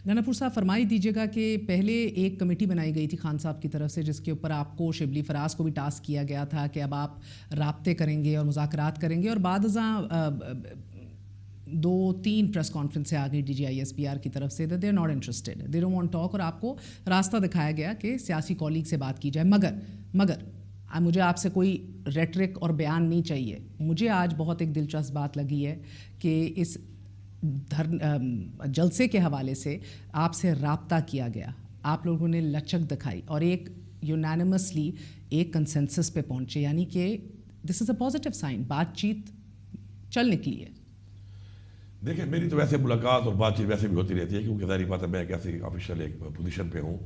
گناپور صاحب فرمائی دیجیے گا کہ پہلے ایک کمیٹی بنائی گئی تھی خان صاحب کی طرف سے جس کے اوپر آپ کو شبلی فراز کو بھی ٹاسک کیا گیا تھا کہ اب آپ رابطے کریں گے اور مذاکرات کریں گے، اور بعد ازاں 2-3 پریس کانفرنس سے آ گئی DGISPR کی طرف سے they are not interested, they don't want talk, اور آپ کو راستہ دکھایا گیا کہ سیاسی کالیگ سے بات کی جائے. مگر مجھے آپ سے کوئی ریٹرک اور بیان نہیں چاہیے. مجھے آج بہت ایک دلچسپ بات لگی ہے کہ اس جلسے کے حوالے سے آپ سے رابطہ کیا گیا، آپ لوگوں نے لچک دکھائی اور ایک یونانیمسلی ایک کنسنسس پہ پہنچے، یعنی کہ دس از اے پازیٹیو سائن، بات چیت چل نکلی ہے. دیکھیں میری تو ویسے ملاقات اور بات چیت ویسے بھی ہوتی رہتی ہے، کیونکہ ظاہری بات ہے میں ایک ایسی آفیشیل ایک پوزیشن پہ ہوں،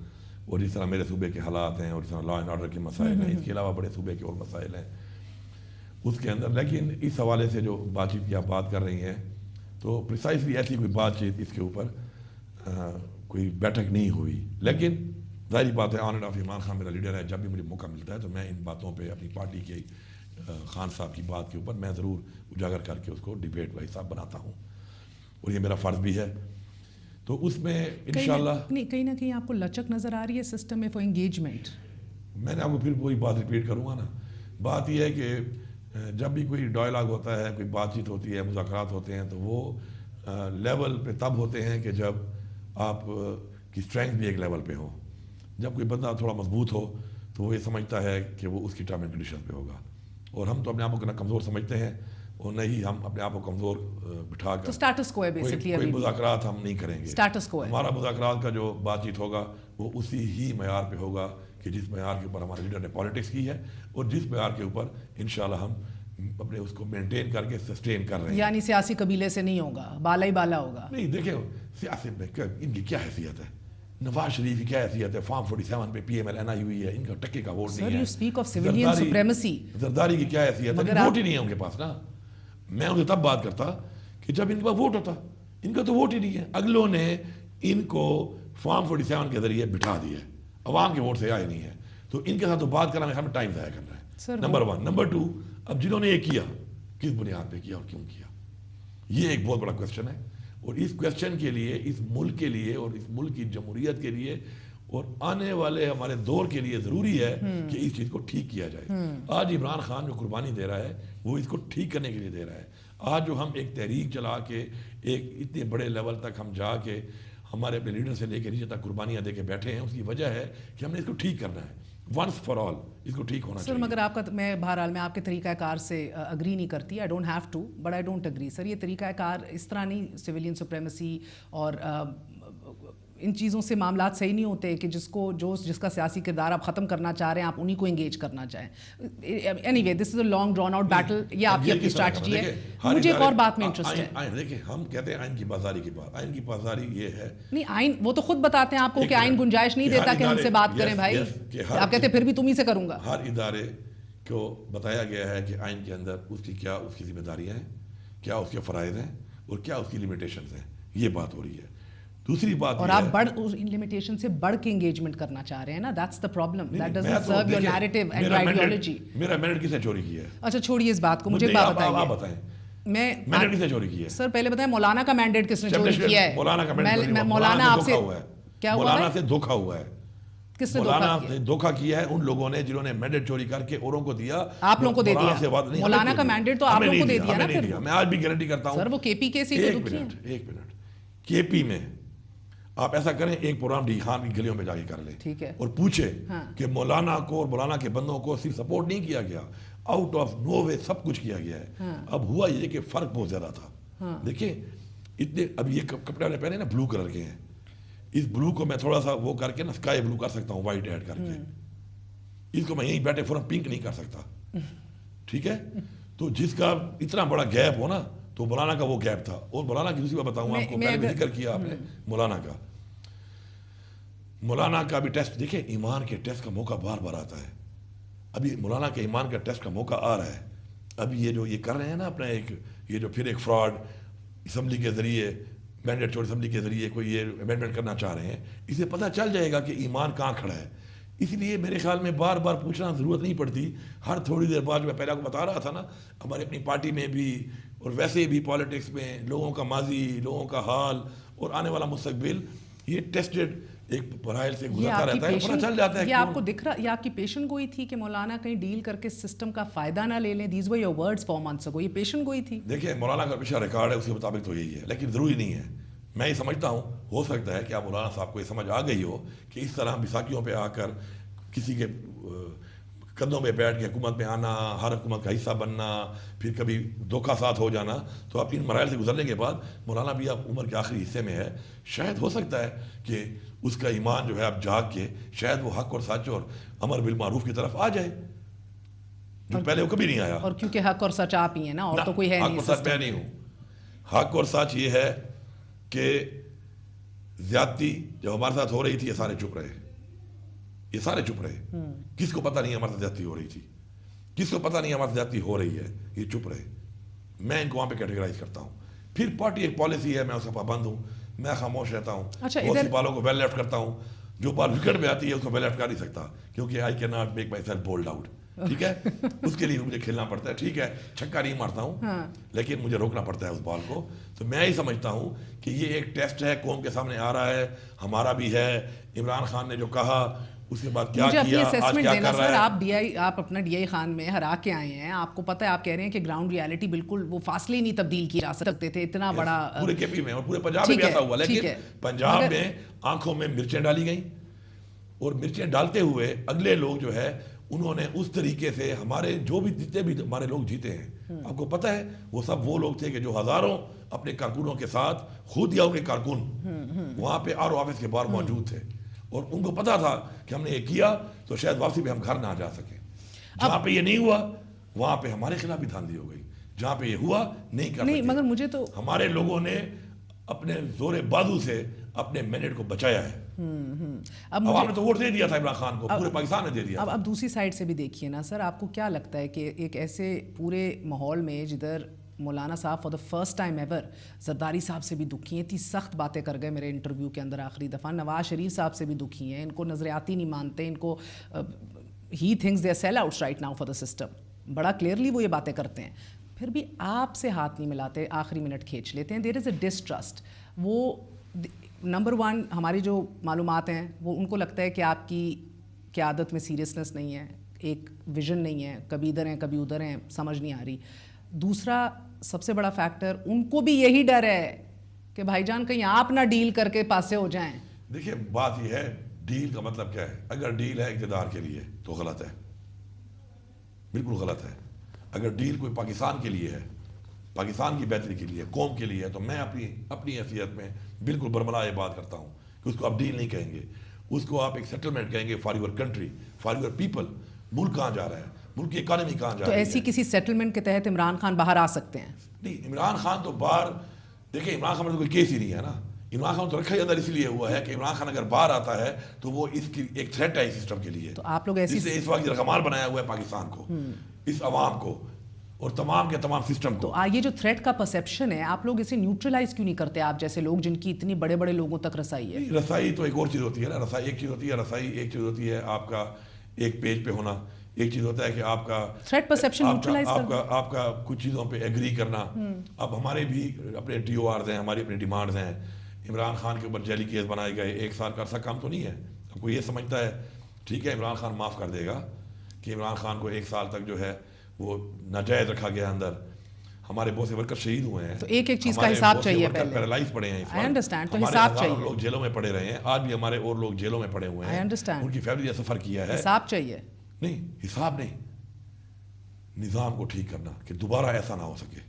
اور جس طرح میرے صوبے کے حالات ہیں اور جس طرح لا اینڈ آرڈر کے مسائل ہیں، اس کے علاوہ بڑے صوبے کے اور مسائل ہیں اس کے اندر. لیکن اس حوالے سے جو بات چیت کی آپ بات کر رہی ہیں تو پریسائزلی ایسی کوئی بات چیت اس کے اوپر کوئی بیٹھک نہیں ہوئی. لیکن ظاہری بات ہے on and of Imran Khan میرا لیڈر ہے، جب بھی مجھے موقع ملتا ہے تو میں ان باتوں پہ اپنی پارٹی کے خان صاحب کی بات کے اوپر میں ضرور اجاگر کر کے اس کو ڈیبیٹ کا حصہ بناتا ہوں، اور یہ میرا فرض بھی ہے. تو اس میں انشاءاللہ کہیں نہ کہیں آپ کو لچک نظر آ رہی ہے سسٹم میں فار انگیجمنٹ. میں نے آپ کو پھر وہی بات ریپیٹ کروں گا نا. بات یہ ہے کہ جب بھی کوئی ڈائلاگ ہوتا ہے، کوئی بات چیت ہوتی ہے، مذاکرات ہوتے ہیں، تو وہ لیول پہ تب ہوتے ہیں کہ جب آپ کی اسٹرینتھ بھی ایک لیول پہ ہو. جب کوئی بندہ تھوڑا مضبوط ہو تو وہ یہ سمجھتا ہے کہ وہ اس کی ٹرم اینڈ کنڈیشن پہ ہوگا، اور ہم تو اپنے آپ کو کمزور سمجھتے ہیں اور نہیں ہم اپنے آپ کو کمزور بٹھا کر اسٹیٹس کو ہے بیسیکلی کوئی مذاکرات ہم نہیں کریں گے. اسٹیٹس کو ہے ہمارا مذاکرات کا جو بات چیت ہوگا وہ اسی ہی معیار پہ ہوگا کہ جس معیار کے اوپر ہمارے لیڈر نے پالیٹکس کی ہے، اور جس معیار کے اوپر انشاءاللہ ہم اپنے اس کو مینٹین کر کے سسٹین کر رہے ہیں. یعنی سیاسی قبیلے سے نہیں ہوگا، بالا ہی بالا ہوگا. نہیں دیکھیں سیاست میں ان کی کیا حیثیت ہے، نواز شریف کی کیا حیثیت ہے، فارم 47 پہ PML NI ہوئی ہے، ان کا ٹکے کا ووٹ نہیں ہے. Sir, you speak of civilian supremacy. Zardari کی کیا حیثیت ہے، ووٹ ہی نہیں ہے ان کے پاس نا. میں ان سے تب بات کرتا کہ جب ان کے پاس ووٹ ہوتا، ان کا تو ووٹ ہی نہیں ہے. اگلوں نے ان کو فارم 47 کے ذریعے بٹھا دیا ہے، عوام کے ووٹ سے آئے نہیں ہے، تو ان کے ساتھ تو بات کرنا ہمیں ٹائم ضائع کرنا ہے. نمبر 1. نمبر 2, اب جنہوں نے یہ کیا کس بنیاد پہ کیا اور کیوں کیا، یہ ایک بہت بڑا کویسچن ہے. اور اس کویسچن کے لیے، اس ملک کے لیے اور اس ملک کی جمہوریت کے لیے اور آنے والے ہمارے دور کے لیے ضروری ہے کہ اس چیز کو ٹھیک کیا جائے. آج عمران خان جو قربانی دے رہا ہے وہ اس کو ٹھیک کرنے کے لیے دے رہا ہے. آج جو ہم ایک تحریک چلا کے ایک اتنے بڑے لیول تک ہم جا کے ہمارے اپنے لیڈر سے لے کے نیچے تک قربانیاں دے کے بیٹھے ہیں، اس کی وجہ ہے کہ ہم نے اس کو ٹھیک کرنا ہے ونس فار آل. اس کو ٹھیک ہونا چاہیے. سر مگر آپ کا میں بہرحال میں آپ کے طریقہ کار سے اگری نہیں کرتی. I don't have to but I don't agree. Sir یہ طریقہ کار اس طرح نہیں، سویلین سپریمیسی اور ان چیزوں سے معاملات صحیح نہیں ہوتے کہ جس کا سیاسی کردار آپ ختم کرنا چاہ رہے ہیں آپ انہیں کو انگیج کرنا چاہیں. Anyway this is a long drawn out battle. یہ آپ کی اپنی اسٹریٹجی ہے. مجھے ایک اور بات میں انٹرسٹ ہے. دیکھیں ہم کہتے ہیں آئین کی بازاری کی بات. آئین کی بازاری یہ ہے نہیں، آئین وہ تو خود بتاتے ہیں آپ کو کہ آئین گنجائش نہیں دیتا کہ ہم سے بات کریں بھائی. آپ کہتے ہیں پھر بھی تم ہی سے کروں گا. ہر ادارے کو بتایا گیا ہے کہ آئین کے اندر اس کی ذمہ داریاں ہیں، کیا اس کے فرائض ہیں اور کیا اس کی لمیٹیشنز ہیں. یہ بات ہو رہی ہے. دوسری بات اور آپ ان لمیٹیشن سے بڑھ کے انگیجمنٹ کرنا چاہ رہے ہیں نا. That's the problem. That doesn't serve your narrative and ideology. میرا مینڈیٹ کس نے چوری کیا ہے؟ اچھا چھوڑیے اس بات کو، مجھے بات بتائیے. آپ بتائیں مینڈیٹ کس نے چوری کیا ہے؟ سر پہلے بتائیں مولانا کا مینڈیٹ کس نے چوری کیا ہے؟ مولانا کا مینڈیٹ مولانا آپ سے کیا ہوا ہے؟ مولانا سے دھوکا ہوا ہے. کس نے مولانا نے دھوکا کیا ہے ان لوگوں نے جنہوں نے مینڈیٹ چوری کر کے اوروں کو دیا. آپ لوگوں کو دے دیا مولانا کا مینڈیٹ تو آپ لوگوں کو دے دیا نا. پھر میں آج بھی گارنٹی کرتا ہوں سر وہ KP کے سی. ایک منٹ KP میں آپ ایسا کریں، ایک پروگرام ڈی خان کی گلیوں میں جا کے کر لیں ٹھیک ہے، اور پوچھے کہ مولانا کو اور مولانا کے بندوں کو صرف سپورٹ نہیں کیا گیا، آؤٹ آف نو وے سب کچھ کیا گیا ہے. اب ہوا یہ کہ فرق بہت زیادہ تھا. دیکھیں اتنے اب یہ کپڑے والے پہنے نا بلو کلر کے ہیں، اس بلو کو میں تھوڑا سا وہ کر کے نا اسکائی بلو کر سکتا ہوں، وائٹ ایڈ کر کے. اس کو میں یہیں بیٹھے فوراً پنک نہیں کر سکتا. ٹھیک ہے، تو جس کا اتنا بڑا گیپ ہو نا تو مولانا کا وہ گیپ تھا. اور مولانا کی دوسری بات بتاؤں آپ کو، پہلے بھی ذکر کیا آپ نے مولانا کا بھی ٹیسٹ. دیکھیں ایمان کے ٹیسٹ کا موقع بار بار آتا ہے. ابھی مولانا کے ایمان کا ٹیسٹ کا موقع آ رہا ہے. ابھی یہ جو یہ کر رہے ہیں نا اپنا یہ جو پھر ایک فراڈ اسمبلی کے ذریعے، مینڈیٹ چوری اسمبلی کے ذریعے کوئی یہ امینڈمنٹ کرنا چاہ رہے ہیں، اسے پتہ چل جائے گا کہ ایمان کہاں کھڑا ہے. اس لیے میرے خیال میں بار بار پوچھنا ضرورت نہیں پڑتی. ہر تھوڑی دیر بعد، میں پہلے آپ کو بتا رہا تھا نا، ہماری اپنی پارٹی میں بھی اور ویسے بھی پالیٹکس میں لوگوں کا ماضی، لوگوں کا حال اور آنے والا مستقبل یہ ٹیسٹڈ ایک پرائل سے گزرتا رہتا ہے, پتہ چل جاتا ہے. یہ آپ کو دکھ رہا, یہ آپ کی پیشن گوئی تھی کہ مولانا کہیں ڈیل کر کے سسٹم کا فائدہ نہ لے لیں؟ These were your words 4 months ago. یہ پیشن گوئی تھی. دیکھیں مولانا کا پیچھے ریکارڈ ہے اس کے مطابق تو یہی ہے, لیکن ضروری نہیں ہے. میں یہ سمجھتا ہوں ہو سکتا ہے کہ آپ مولانا صاحب کو یہ سمجھ آ گئی ہو کہ اس طرح بیساکھیوں پہ آ کر کسی کے کندھوں پہ بیٹھ کے حکومت میں آنا, ہر حکومت کا حصہ بننا, پھر کبھی دھوکہ ساتھ ہو جانا, تو آپ ان مراحل سے گزرنے کے بعد مولانا بھی اب عمر کے آخری حصے میں ہے, شاید ہو سکتا ہے کہ اس کا ایمان جو ہے اب جاگ کے شاید وہ حق اور سچ اور امر بالمعروف کی طرف آ جائے, جو پہلے وہ کبھی نہیں آیا. اور کیونکہ حق اور سچ آپ ہی ہیں نا, اور تو کوئی ہے نہیں. حق اور سچ میں نہیں ہوں. حق اور سچ یہ ہے کہ زیادتی جب ہمارے ساتھ ہو رہی تھی یہ سارے چپ رہے, یہ سارے چپ رہے. کس کو پتہ نہیں ہمارے ساتھ زیادتی ہو رہی تھی, کس کو پتہ نہیں ہمارے ساتھ زیادتی ہو رہی ہے, یہ چپ رہے. میں ان کو وہاں پہ کیٹیگرائز کرتا ہوں. پھر پارٹی ایک پالیسی ہے, میں اس کا پابند ہوں, میں خاموش رہتا ہوں. بہت سی بالوں کو ویل لیفٹ کرتا ہوں, جو بال وکٹ میں آتی ہے اس کو ویل لیفٹ کر نہیں سکتا, کیونکہ I can not make my self bold out. ٹھیک ہے, اس کے لیے مجھے کھیلنا پڑتا ہے. ٹھیک ہے, چھکا نہیں مارتا ہوں, لیکن مجھے روکنا پڑتا ہے اس بال کو. تو میں ہی سمجھتا ہوں کہ یہ ایک ٹیسٹ ہے, قوم کے سامنے آ رہا ہے, ہمارا بھی ہے. عمران خان نے جو کہا اس کے بعد کیا کیا, آج کیا کر رہا ہے. آپ اپنا ڈی آئی خان میں ہرا کے آئے ہیں, آپ کو پتہ ہے, آپ کہہ رہے ہیں کہ گراؤنڈ ریالٹی بالکل وہ فاصلے نہیں تبدیل کی جا سکتے تھے, اتنا بڑا پورے کے پی میں اور پورے پنجاب میں بھی ایسا ہوا. لیکن پنجاب میں آنکھوں میں مرچیں ڈالی گئیں, اور مرچیں ڈالتے ہوئے اگلے لوگ جو ہے انہوں نے اس طریقے سے ہمارے جو بھی جتنے بھی ہمارے لوگ جیتے ہیں, آپ کو پتہ ہے وہ سب وہ لوگ تھے کہ جو ہزاروں اپنے کارکنوں کے ساتھ, خود یا ان کے کارکن وہاں پہ آر او آفس کے باہر موجود تھے, اور ان کو پتا تھا کہ ہم نے یہ کیا تو شاید واپسی پہ ہم گھر نہ جا سکیں. جہاں پہ یہ نہیں ہوا وہاں پہ ہمارے خلاف بھی دھاندلی ہو گئی, جہاں پہ یہ ہوا نہیں کر سکے. مگر مجھے تو ہمارے لوگوں نے اپنے زور بازو سے اپنے مینڈیٹ کو بچایا ہے. عوام نے تو ووٹ دے دیا تھا عمران خان کو, پورے پاکستان نے دے دیا. اب دوسری سائڈ سے بھی دیکھیے نا سر, آپ کو کیا لگتا ہے کہ ایک ایسے پورے ماحول میں جدھر مولانا صاحب for the first time ever Zardari صاحب سے بھی دکھی ہیں, اتنی سخت باتیں کر گئے میرے انٹرویو کے اندر آخری دفعہ, نواز شریف صاحب سے بھی دکھی ہیں, ان کو نظریاتی نہیں مانتے, ان کو ہی thanks they are sellouts right now for the system, بڑا کلیئرلی وہ یہ باتیں کرتے ہیں, پھر بھی آپ سے ہاتھ نہیں ملاتے, آخری منٹ کھینچ لیتے ہیں. دیر از اے ڈسٹرسٹ. وہ نمبر 1 ہماری جو معلومات ہیں وہ ان کو لگتا ہے کہ آپ کی قیادت میں سیریسنس نہیں ہے, ایک ویژن نہیں ہے, کبھی ادھر ہیں کبھی ادھر ہیں, سمجھ نہیں آ رہی. دوسرا سب سے بڑا فیکٹر ان کو بھی یہی ڈر ہے کہ بھائی جان کہیں آپ نہ ڈیل کر کے پاسے ہو جائیں. دیکھیے بات یہ ہے, ڈیل کا مطلب کیا ہے؟ اگر ڈیل ہے اقتدار کے لیے تو غلط ہے, بالکل غلط ہے. اگر ڈیل کوئی پاکستان کے لیے ہے, پاکستان کی بہتری کے لیے, قوم کے لیے ہے, تو میں اپنی حیثیت میں بالکل برملا یہ بات کرتا ہوں کہ اس کو آپ ڈیل نہیں کہیں گے, اس کو آپ ایک سیٹلمنٹ کہیں گے for your country, for your people. ملک کہاں جا رہا ہے, ملک کی اکانومی کہاں جا رہی ہے. تو ایسی کسی سیٹلمنٹ کے تحت عمران خان باہر آ سکتے ہیں؟ نہیں, عمران خان تو باہر, دیکھیں عمران خان میں تو کوئی کیس ہی نہیں ہے نا. عمران خان تو رکھا ہی اندر اس لیے ہوا ہے کہ عمران خان اگر باہر آتا ہے تو وہ اس کی ایک تھریٹ ہے سسٹم کے لیے. تو آپ لوگ ایسی اس وقت رقمال بنایا ہوا ہے پاکستان کو, اس عوام کو اور تمام کے تمام سسٹم کو. تو یہ جو تھریٹ کا پرسیپشن ہے, آپ لوگ اسے نیوٹرلائز کیوں نہیں کرتے, آپ جیسے لوگ جن کی اتنی بڑے بڑے لوگوں تک رسائی ہے؟ رسائی تو ایک اور چیز ہوتی ہے نا. رسائی ایک چیز ہوتی ہے, رسائی ایک چیز ہوتی ہے آپ کا ایک پیج پہ ہونا, ایک چیز ہوتا ہے کہ آپ کا تھریٹ پرسیپشن نیوٹرلائز کرنا, آپ کا کچھ چیزوں پہ ایگری کرنا. اب ہمارے بھی اپنے ٹی او آرز ہیں, ہماری اپنی ڈیمانڈز ہیں. عمران خان کے اوپر جیلی کیس بنائے گئے, 1 سال کا عرصہ کام تو نہیں ہے. اب کوئی یہ سمجھتا ہے ٹھیک ہے عمران خان معاف کر دے گا کہ عمران خان کو 1 سال تک جو ہے وہ ناجائز رکھا گیا اندر. ہمارے بہت سے ورکر شہید ہوئے ہیں, تو ایک چیز کا حساب چاہیے پہلے. پیرالائز پڑے ہیں, آئی انڈرسٹینڈ, تو حساب چاہیے. لوگ جیلوں میں پڑے رہے ہیں, آج بھی ہمارے اور لوگ جیلوں میں پڑے ہوئے ہیں, آئی انڈرسٹینڈ, ان کی فیملی نے سفر کیا ہے. حساب چاہیے. نہیں, حساب نہیں, نظام کو ٹھیک کرنا کہ دوبارہ ایسا نہ ہو سکے.